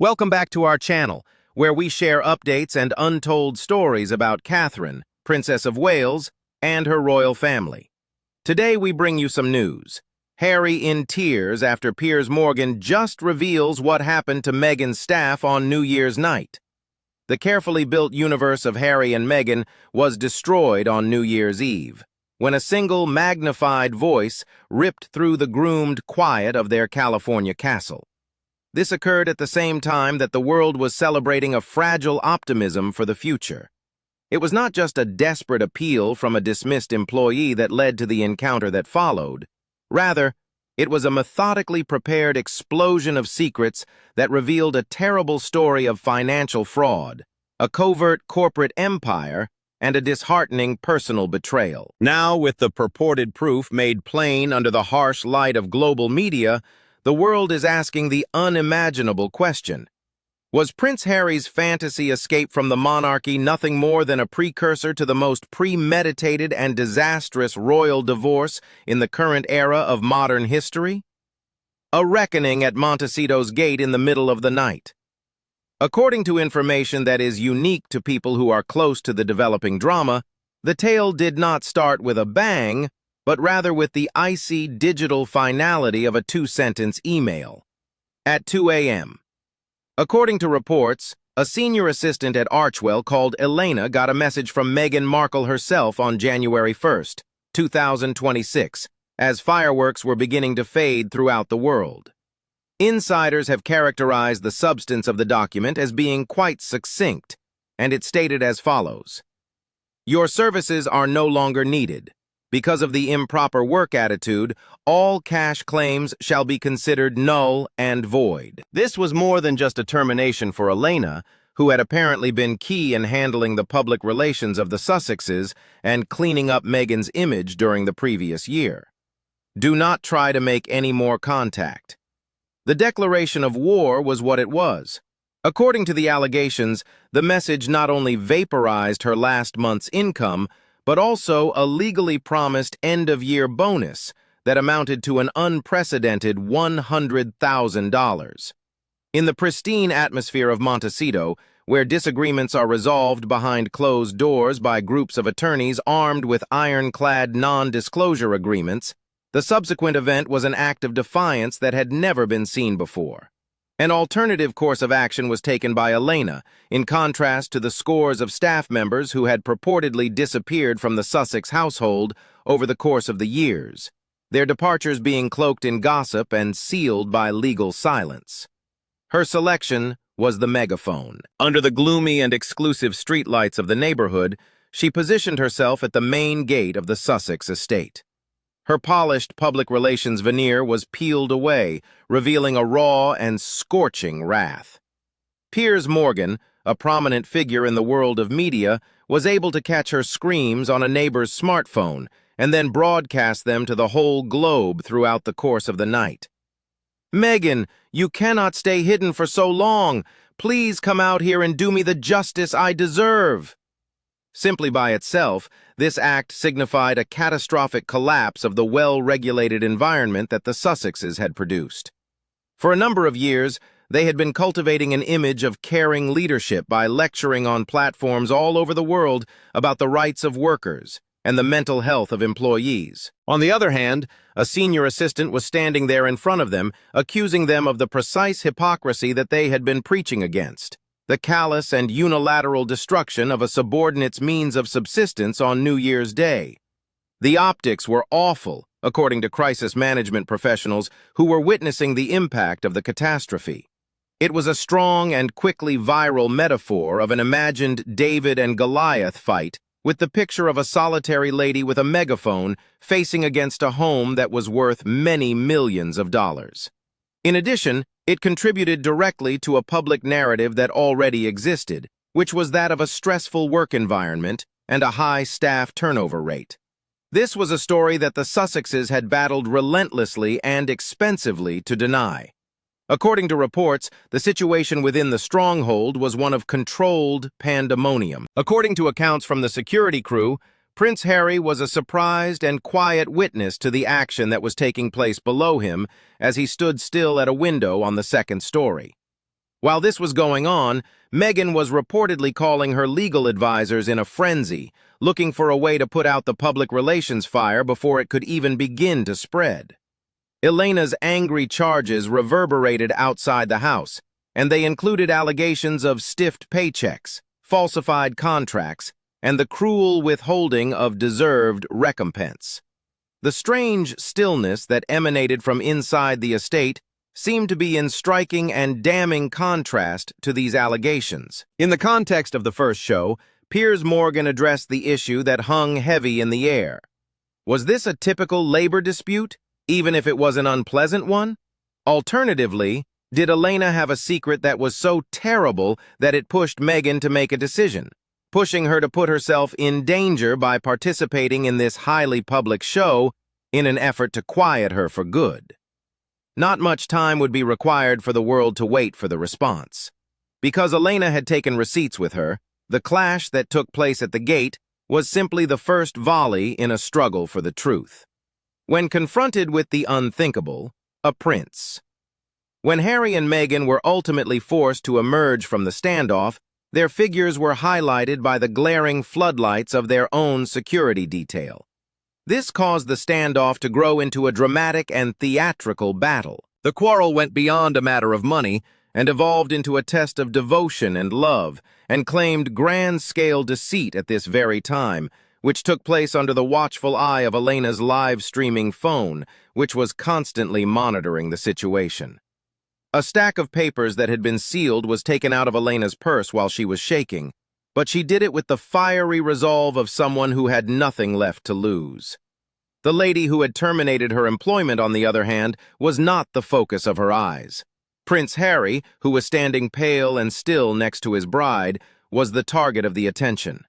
Welcome back to our channel, where we share updates and untold stories about Catherine, Princess of Wales, and her royal family. Today we bring you some news. Harry in tears after Piers just reveals what happened to Meghan's staff on New Year's night. The carefully built universe of Harry and Meghan was destroyed on New Year's Eve, when a single magnified voice ripped through the groomed quiet of their California castle. This occurred at the same time that the world was celebrating a fragile optimism for the future. It was not just a desperate appeal from a dismissed employee that led to the encounter that followed. Rather, it was a methodically prepared explosion of secrets that revealed a terrible story of financial fraud, a covert corporate empire, and a disheartening personal betrayal. Now, with the purported proof made plain under the harsh light of global media, the world is asking the unimaginable question. Was Prince Harry's fantasy escape from the monarchy nothing more than a precursor to the most premeditated and disastrous royal divorce in the current era of modern history? A reckoning at Montecito's gate in the middle of the night. According to information that is unique to people who are close to the developing drama, the tale did not start with a bang, but rather with the icy digital finality of a two-sentence email. At 2 a.m. According to reports, a senior assistant at Archwell called Elena got a message from Meghan Markle herself on January 1st, 2026, as fireworks were beginning to fade throughout the world. Insiders have characterized the substance of the document as being quite succinct, and it stated as follows: "Your services are no longer needed. Because of the improper work attitude, all cash claims shall be considered null and void." This was more than just a termination for Elena, who had apparently been key in handling the public relations of the Sussexes and cleaning up Meghan's image during the previous year. Do not try to make any more contact. The declaration of war was what it was. According to the allegations, the message not only vaporized her last month's income, but also a legally promised end-of-year bonus that amounted to an unprecedented $100,000. In the pristine atmosphere of Montecito, where disagreements are resolved behind closed doors by groups of attorneys armed with ironclad non-disclosure agreements, the subsequent event was an act of defiance that had never been seen before. An alternative course of action was taken by Elena, in contrast to the scores of staff members who had purportedly disappeared from the Sussex household over the course of the years, their departures being cloaked in gossip and sealed by legal silence. Her selection was the megaphone. Under the gloomy and exclusive streetlights of the neighborhood, she positioned herself at the main gate of the Sussex estate. Her polished public relations veneer was peeled away, revealing a raw and scorching wrath. Piers, a prominent figure in the world of media, was able to catch her screams on a neighbor's smartphone and then broadcast them to the whole globe throughout the course of the night. "Meghan, you cannot stay hidden for so long. Please come out here and do me the justice I deserve." Simply by itself, this act signified a catastrophic collapse of the well-regulated environment that the Sussexes had produced. For a number of years, they had been cultivating an image of caring leadership by lecturing on platforms all over the world about the rights of workers and the mental health of employees. On the other hand, a senior assistant was standing there in front of them, accusing them of the precise hypocrisy that they had been preaching against: the callous and unilateral destruction of a subordinate's means of subsistence on New Year's Day. The optics were awful, according to crisis management professionals who were witnessing the impact of the catastrophe. It was a strong and quickly viral metaphor of an imagined David and Goliath fight, with the picture of a solitary lady with a megaphone facing against a home that was worth many millions of dollars. In addition, it contributed directly to a public narrative that already existed, which was that of a stressful work environment and a high staff turnover rate. This was a story that the Sussexes had battled relentlessly and expensively to deny. According to reports, the situation within the stronghold was one of controlled pandemonium. According to accounts from the security crew, Prince Harry was a surprised and quiet witness to the action that was taking place below him as he stood still at a window on the second story. While this was going on, Meghan was reportedly calling her legal advisors in a frenzy, looking for a way to put out the public relations fire before it could even begin to spread. Elena's angry charges reverberated outside the house, and they included allegations of stiffed paychecks, falsified contracts, and the cruel withholding of deserved recompense. The strange stillness that emanated from inside the estate seemed to be in striking and damning contrast to these allegations. In the context of the first show, Piers Morgan addressed the issue that hung heavy in the air. Was this a typical labor dispute, even if it was an unpleasant one? Alternatively, did Elena have a secret that was so terrible that it pushed Meghan to make a decision, pushing her to put herself in danger by participating in this highly public show in an effort to quiet her for good? Not much time would be required for the world to wait for the response. Because Elena had taken receipts with her, the clash that took place at the gate was simply the first volley in a struggle for the truth. When confronted with the unthinkable, a prince. When Harry and Meghan were ultimately forced to emerge from the standoff, their figures were highlighted by the glaring floodlights of their own security detail. This caused the standoff to grow into a dramatic and theatrical battle. The quarrel went beyond a matter of money and evolved into a test of devotion and love, and claimed grand-scale deceit at this very time, which took place under the watchful eye of Elena's live-streaming phone, which was constantly monitoring the situation. A stack of papers that had been sealed was taken out of Elena's purse while she was shaking, but she did it with the fiery resolve of someone who had nothing left to lose. The lady who had terminated her employment, on the other hand, was not the focus of her eyes. Prince Harry, who was standing pale and still next to his bride, was the target of the attention.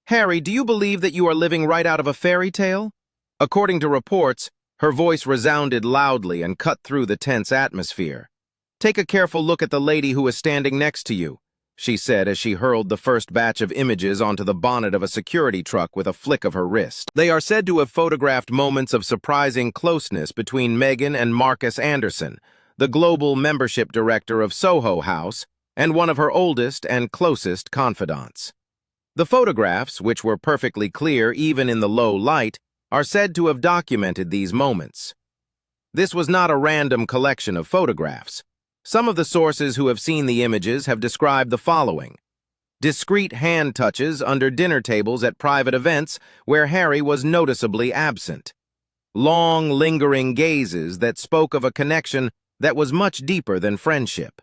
"Harry, do you believe that you are living right out of a fairy tale?" According to reports, her voice resounded loudly and cut through the tense atmosphere. "Take a careful look at the lady who is standing next to you," she said as she hurled the first batch of images onto the bonnet of a security truck with a flick of her wrist. They are said to have photographed moments of surprising closeness between Meghan and Marcus Anderson, the global membership director of Soho House and one of her oldest and closest confidants. The photographs, which were perfectly clear even in the low light, are said to have documented these moments. This was not a random collection of photographs. Some of the sources who have seen the images have described the following: discreet hand touches under dinner tables at private events where Harry was noticeably absent, long, lingering gazes that spoke of a connection that was much deeper than friendship,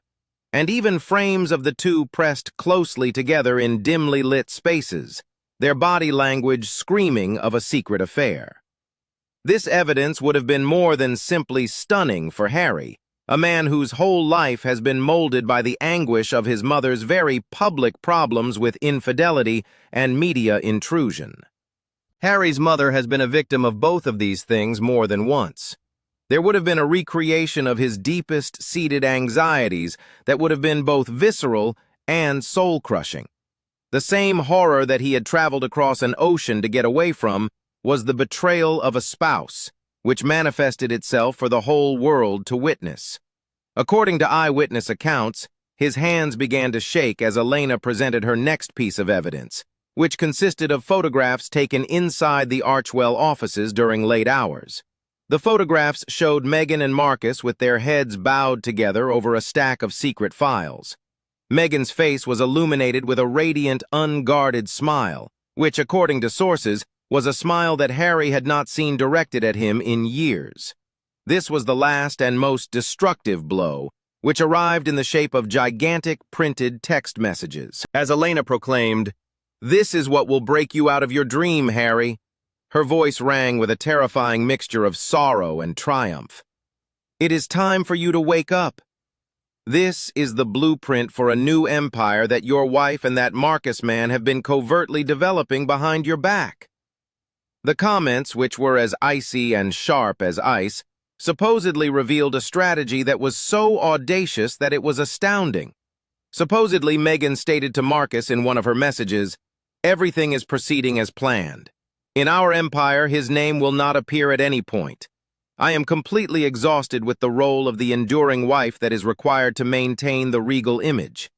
and even frames of the two pressed closely together in dimly lit spaces, their body language screaming of a secret affair. This evidence would have been more than simply stunning for Harry, a man whose whole life has been molded by the anguish of his mother's very public problems with infidelity and media intrusion. Harry's mother has been a victim of both of these things more than once. There would have been a recreation of his deepest-seated anxieties that would have been both visceral and soul-crushing. The same horror that he had traveled across an ocean to get away from was the betrayal of a spouse, which manifested itself for the whole world to witness. According to eyewitness accounts, his hands began to shake as Elena presented her next piece of evidence, which consisted of photographs taken inside the Archwell offices during late hours. The photographs showed Meghan and Marcus with their heads bowed together over a stack of secret files. Meghan's face was illuminated with a radiant, unguarded smile, which, according to sources, was a smile that Harry had not seen directed at him in years. This was the last and most destructive blow, which arrived in the shape of gigantic printed text messages. As Elena proclaimed, "This is what will break you out of your dream, Harry." Her voice rang with a terrifying mixture of sorrow and triumph. "It is time for you to wake up. This is the blueprint for a new empire that your wife and that Marcus man have been covertly developing behind your back." The comments, which were as icy and sharp as ice, supposedly revealed a strategy that was so audacious that it was astounding. Supposedly, Meghan stated to Marcus in one of her messages, "Everything is proceeding as planned. In our empire, his name will not appear at any point. I am completely exhausted with the role of the enduring wife that is required to maintain the regal image.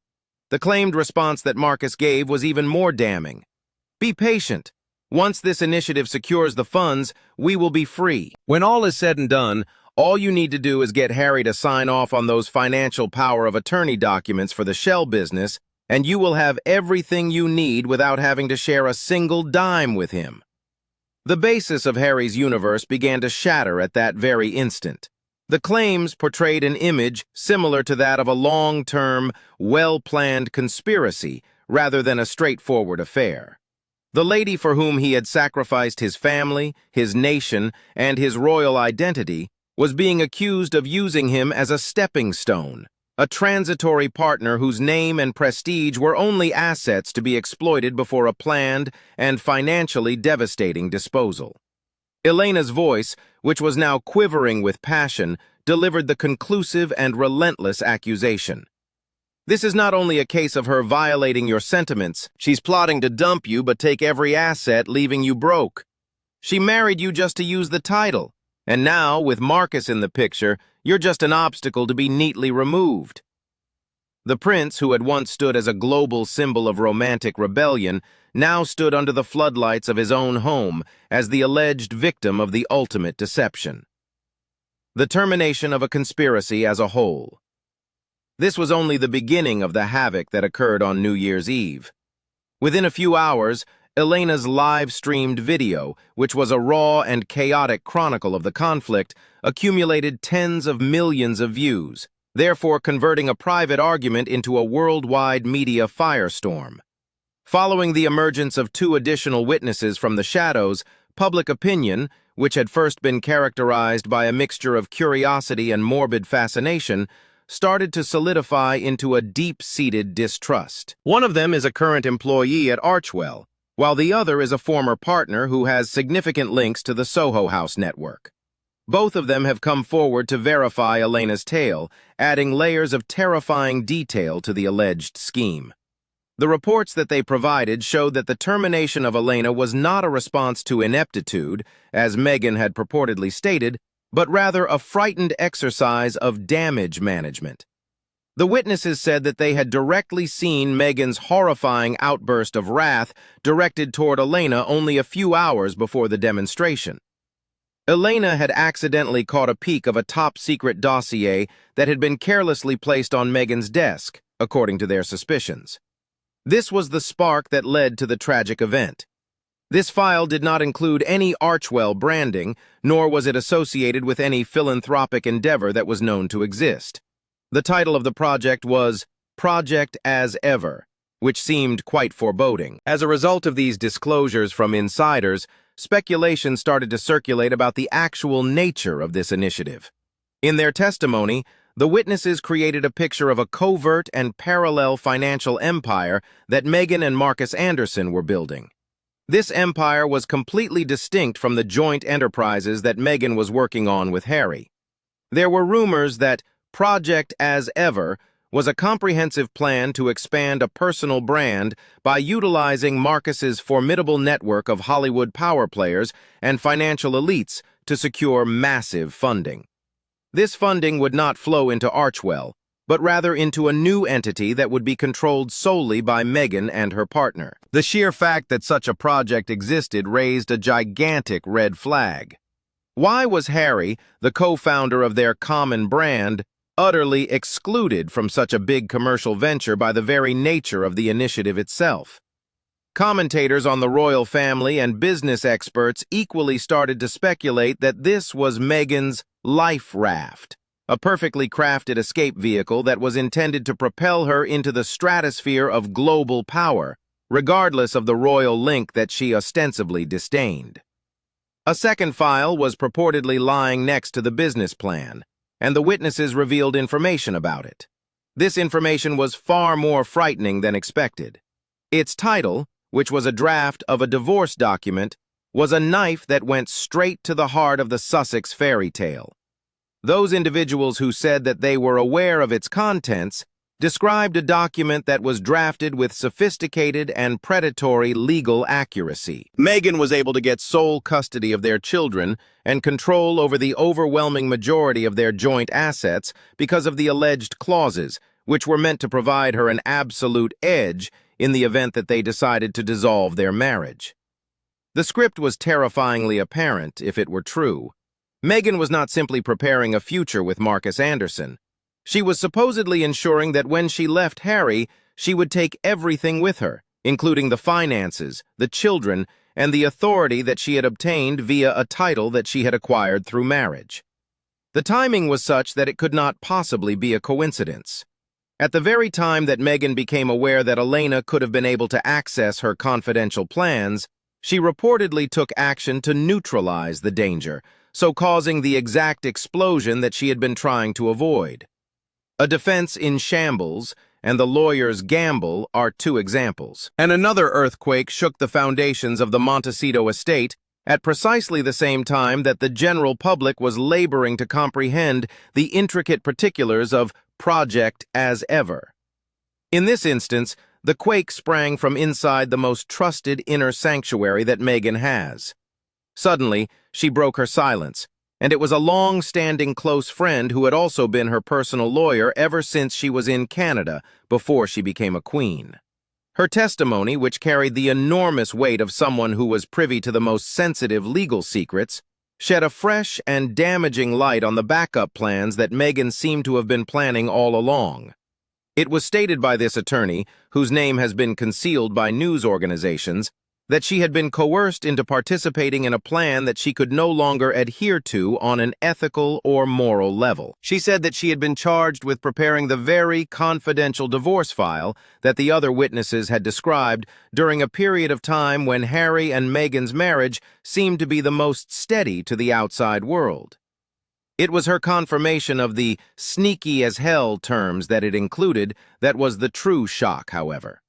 The claimed response that Marcus gave was even more damning. Be patient. Once this initiative secures the funds, we will be free. When all is said and done, all you need to do is get Harry to sign off on those financial power of attorney documents for the shell business, and you will have everything you need without having to share a single dime with him. The basis of Harry's universe began to shatter at that very instant. The claims portrayed an image similar to that of a long-term, well-planned conspiracy rather than a straightforward affair. The lady for whom he had sacrificed his family, his nation, and his royal identity was being accused of using him as a stepping stone, a transitory partner whose name and prestige were only assets to be exploited before a planned and financially devastating disposal. Elena's voice, which was now quivering with passion, delivered the conclusive and relentless accusation. This is not only a case of her violating your sentiments. She's plotting to dump you but take every asset, leaving you broke. She married you just to use the title, and now, with Marcus in the picture, you're just an obstacle to be neatly removed. The prince, who had once stood as a global symbol of romantic rebellion, now stood under the floodlights of his own home as the alleged victim of the ultimate deception. The termination of a conspiracy as a whole. This was only the beginning of the havoc that occurred on New Year's Eve. Within a few hours, Elena's live-streamed video, which was a raw and chaotic chronicle of the conflict, accumulated tens of millions of views, therefore converting a private argument into a worldwide media firestorm. Following the emergence of two additional witnesses from the shadows, public opinion, which had first been characterized by a mixture of curiosity and morbid fascination, started to solidify into a deep-seated distrust. One of them is a current employee at Archwell, while the other is a former partner who has significant links to the Soho House network. Both of them have come forward to verify Elena's tale, adding layers of terrifying detail to the alleged scheme. The reports that they provided showed that the termination of Elena was not a response to ineptitude, as Meghan had purportedly stated, but rather a frightened exercise of damage management. The witnesses said that they had directly seen Meghan's horrifying outburst of wrath directed toward Elena only a few hours before the demonstration. Elena had accidentally caught a peek of a top-secret dossier that had been carelessly placed on Meghan's desk, according to their suspicions. This was the spark that led to the tragic event. This file did not include any Archwell branding, nor was it associated with any philanthropic endeavor that was known to exist. The title of the project was Project As Ever, which seemed quite foreboding. As a result of these disclosures from insiders, speculation started to circulate about the actual nature of this initiative. In their testimony, the witnesses created a picture of a covert and parallel financial empire that Meghan and Marcus Anderson were building. This empire was completely distinct from the joint enterprises that Meghan was working on with Harry. There were rumors that Project As Ever was a comprehensive plan to expand a personal brand by utilizing Marcus's formidable network of Hollywood power players and financial elites to secure massive funding. This funding would not flow into Archwell, but rather into a new entity that would be controlled solely by Meghan and her partner. The sheer fact that such a project existed raised a gigantic red flag. Why was Harry, the co-founder of their common brand, utterly excluded from such a big commercial venture by the very nature of the initiative itself? Commentators on the royal family and business experts equally started to speculate that this was Meghan's life raft, a perfectly crafted escape vehicle that was intended to propel her into the stratosphere of global power, regardless of the royal link that she ostensibly disdained. A second file was purportedly lying next to the business plan, and the witnesses revealed information about it. This information was far more frightening than expected. Its title, which was a draft of a divorce document, was a knife that went straight to the heart of the Sussex fairy tale. Those individuals who said that they were aware of its contents described a document that was drafted with sophisticated and predatory legal accuracy. Meghan was able to get sole custody of their children and control over the overwhelming majority of their joint assets because of the alleged clauses, which were meant to provide her an absolute edge in the event that they decided to dissolve their marriage. The script was terrifyingly apparent if it were true. Meghan was not simply preparing a future with Marcus Anderson. She was supposedly ensuring that when she left Harry, she would take everything with her, including the finances, the children, and the authority that she had obtained via a title that she had acquired through marriage. The timing was such that it could not possibly be a coincidence. At the very time that Meghan became aware that Elena could have been able to access her confidential plans, she reportedly took action to neutralize the danger, so causing the exact explosion that she had been trying to avoid. A defense in shambles and the lawyer's gamble are two examples. And another earthquake shook the foundations of the Montecito estate at precisely the same time that the general public was laboring to comprehend the intricate particulars of Project As Ever. In this instance, the quake sprang from inside the most trusted inner sanctuary that Meghan has. Suddenly, she broke her silence, and it was a long-standing close friend who had also been her personal lawyer ever since she was in Canada, before she became a queen. Her testimony, which carried the enormous weight of someone who was privy to the most sensitive legal secrets, shed a fresh and damaging light on the backup plans that Meghan seemed to have been planning all along. It was stated by this attorney, whose name has been concealed by news organizations, that she had been coerced into participating in a plan that she could no longer adhere to on an ethical or moral level. She said that she had been charged with preparing the very confidential divorce file that the other witnesses had described during a period of time when Harry and Meghan's marriage seemed to be the most steady to the outside world. It was her confirmation of the sneaky-as-hell terms that it included that was the true shock, however.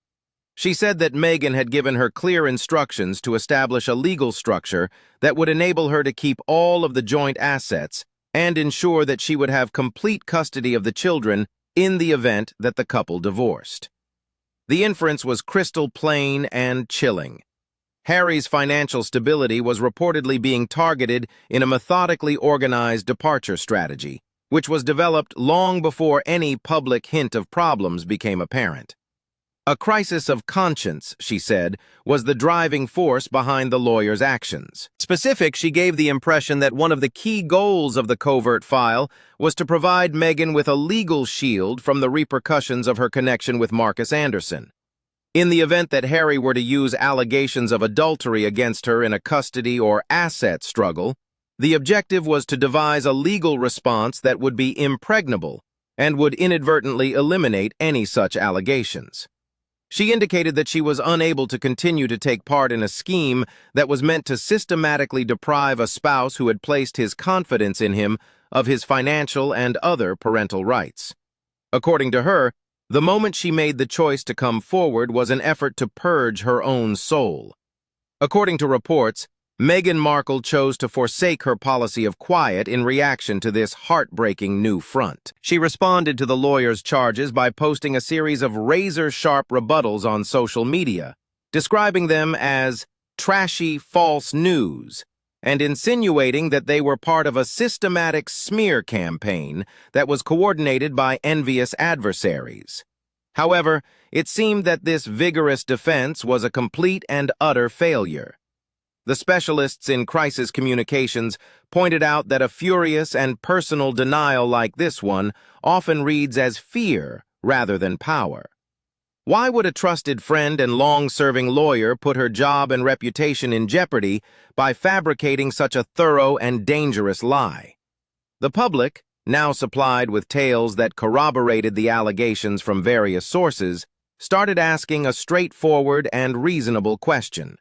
She said that Meghan had given her clear instructions to establish a legal structure that would enable her to keep all of the joint assets and ensure that she would have complete custody of the children in the event that the couple divorced. The inference was crystal plain and chilling. Harry's financial stability was reportedly being targeted in a methodically organized departure strategy, which was developed long before any public hint of problems became apparent. A crisis of conscience, she said, was the driving force behind the lawyer's actions. Specific, she gave the impression that one of the key goals of the covert file was to provide Meghan with a legal shield from the repercussions of her connection with Marcus Anderson. In the event that Harry were to use allegations of adultery against her in a custody or asset struggle, the objective was to devise a legal response that would be impregnable and would inadvertently eliminate any such allegations. She indicated that she was unable to continue to take part in a scheme that was meant to systematically deprive a spouse who had placed his confidence in him of his financial and other parental rights. According to her, the moment she made the choice to come forward was an effort to purge her own soul. According to reports, Meghan Markle chose to forsake her policy of quiet in reaction to this heartbreaking new front. She responded to the lawyer's charges by posting a series of razor-sharp rebuttals on social media, describing them as trashy false news, and insinuating that they were part of a systematic smear campaign that was coordinated by envious adversaries. However, it seemed that this vigorous defense was a complete and utter failure. The specialists in crisis communications pointed out that a furious and personal denial like this one often reads as fear rather than power. Why would a trusted friend and long-serving lawyer put her job and reputation in jeopardy by fabricating such a thorough and dangerous lie? The public, now supplied with tales that corroborated the allegations from various sources, started asking a straightforward and reasonable question.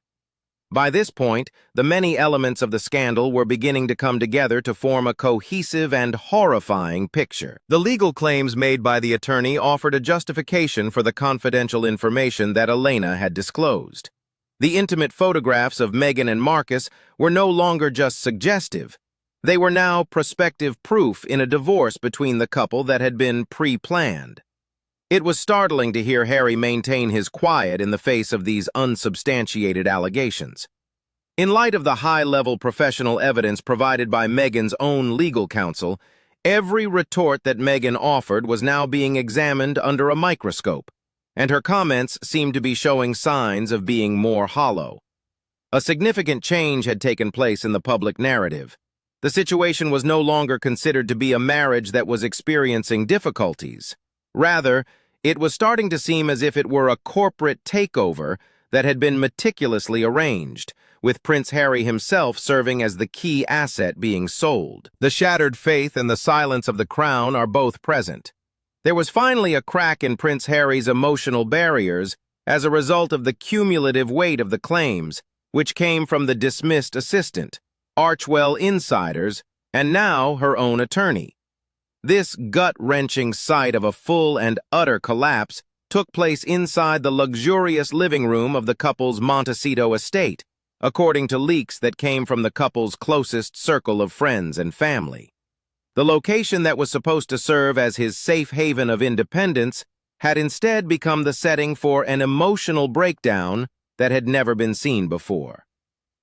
By this point, the many elements of the scandal were beginning to come together to form a cohesive and horrifying picture. The legal claims made by the attorney offered a justification for the confidential information that Elena had disclosed. The intimate photographs of Meghan and Marcus were no longer just suggestive. They were now prospective proof in a divorce between the couple that had been pre-planned. It was startling to hear Harry maintain his quiet in the face of these unsubstantiated allegations. In light of the high-level professional evidence provided by Meghan's own legal counsel, every retort that Meghan offered was now being examined under a microscope, and her comments seemed to be showing signs of being more hollow. A significant change had taken place in the public narrative. The situation was no longer considered to be a marriage that was experiencing difficulties. Rather, it was starting to seem as if it were a corporate takeover that had been meticulously arranged, with Prince Harry himself serving as the key asset being sold. The shattered faith and the silence of the crown are both present. There was finally a crack in Prince Harry's emotional barriers as a result of the cumulative weight of the claims, which came from the dismissed assistant, Archewell insiders, and now her own attorney. This gut-wrenching sight of a full and utter collapse took place inside the luxurious living room of the couple's Montecito estate, according to leaks that came from the couple's closest circle of friends and family. The location that was supposed to serve as his safe haven of independence had instead become the setting for an emotional breakdown that had never been seen before.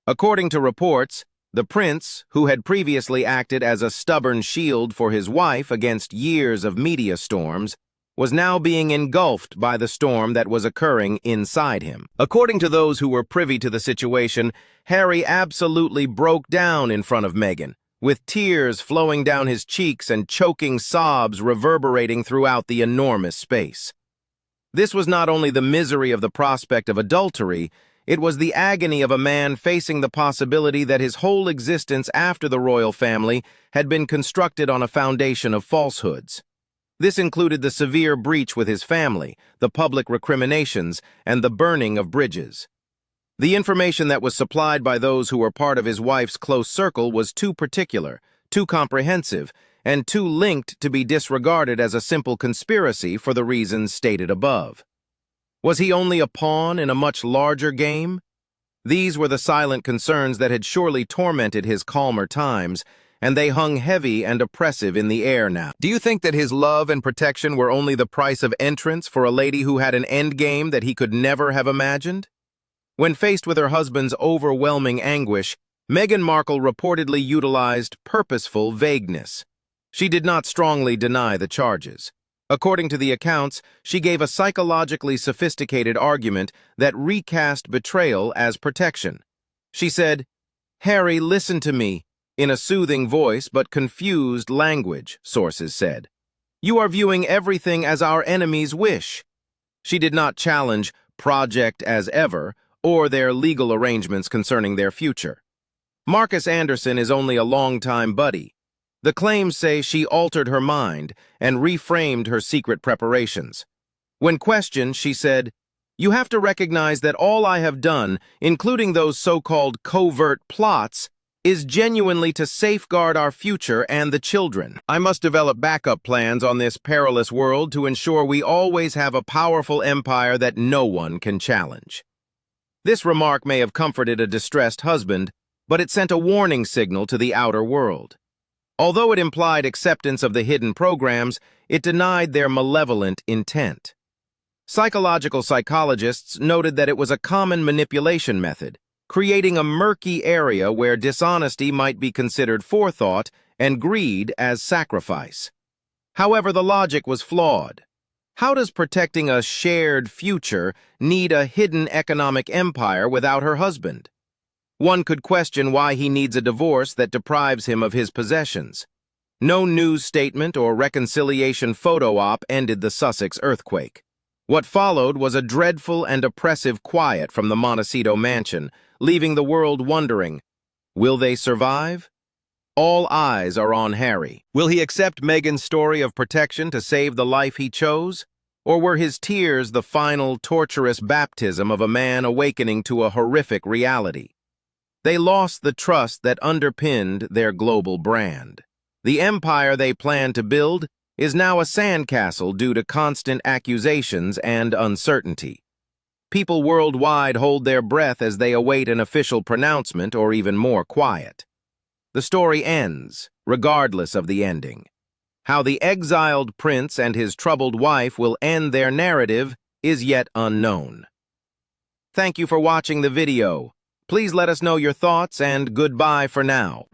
According to reports, the prince, who had previously acted as a stubborn shield for his wife against years of media storms, was now being engulfed by the storm that was occurring inside him. According to those who were privy to the situation, Harry absolutely broke down in front of Meghan, with tears flowing down his cheeks and choking sobs reverberating throughout the enormous space. This was not only the misery of the prospect of adultery, it was the agony of a man facing the possibility that his whole existence after the royal family had been constructed on a foundation of falsehoods. This included the severe breach with his family, the public recriminations, and the burning of bridges. The information that was supplied by those who were part of his wife's close circle was too particular, too comprehensive, and too linked to be disregarded as a simple conspiracy for the reasons stated above. Was he only a pawn in a much larger game? These were the silent concerns that had surely tormented his calmer times, and they hung heavy and oppressive in the air now. Do you think that his love and protection were only the price of entrance for a lady who had an endgame that he could never have imagined? When faced with her husband's overwhelming anguish, Meghan Markle reportedly utilized purposeful vagueness. She did not strongly deny the charges. According to the accounts, she gave a psychologically sophisticated argument that recast betrayal as protection. She said, "Harry, listen to me," in a soothing voice but confused language, sources said. "You are viewing everything as our enemies wish." She did not challenge Project as ever or their legal arrangements concerning their future. Marcus Anderson is only a longtime buddy. The claims say she altered her mind and reframed her secret preparations. When questioned, she said, "You have to recognize that all I have done, including those so-called covert plots, is genuinely to safeguard our future and the children. I must develop backup plans on this perilous world to ensure we always have a powerful empire that no one can challenge." This remark may have comforted a distressed husband, but it sent a warning signal to the outer world. Although it implied acceptance of the hidden programs, it denied their malevolent intent. Psychological psychologists noted that it was a common manipulation method, creating a murky area where dishonesty might be considered forethought and greed as sacrifice. However, the logic was flawed. How does protecting a shared future need a hidden economic empire without her husband? One could question why he needs a divorce that deprives him of his possessions. No news statement or reconciliation photo op ended the Sussex earthquake. What followed was a dreadful and oppressive quiet from the Montecito mansion, leaving the world wondering, will they survive? All eyes are on Harry. Will he accept Meghan's story of protection to save the life he chose? Or were his tears the final torturous baptism of a man awakening to a horrific reality? They lost the trust that underpinned their global brand. The empire they planned to build is now a sandcastle due to constant accusations and uncertainty. People worldwide hold their breath as they await an official pronouncement or even more quiet. The story ends, regardless of the ending. How the exiled prince and his troubled wife will end their narrative is yet unknown. Thank you for watching the video. Please let us know your thoughts and goodbye for now.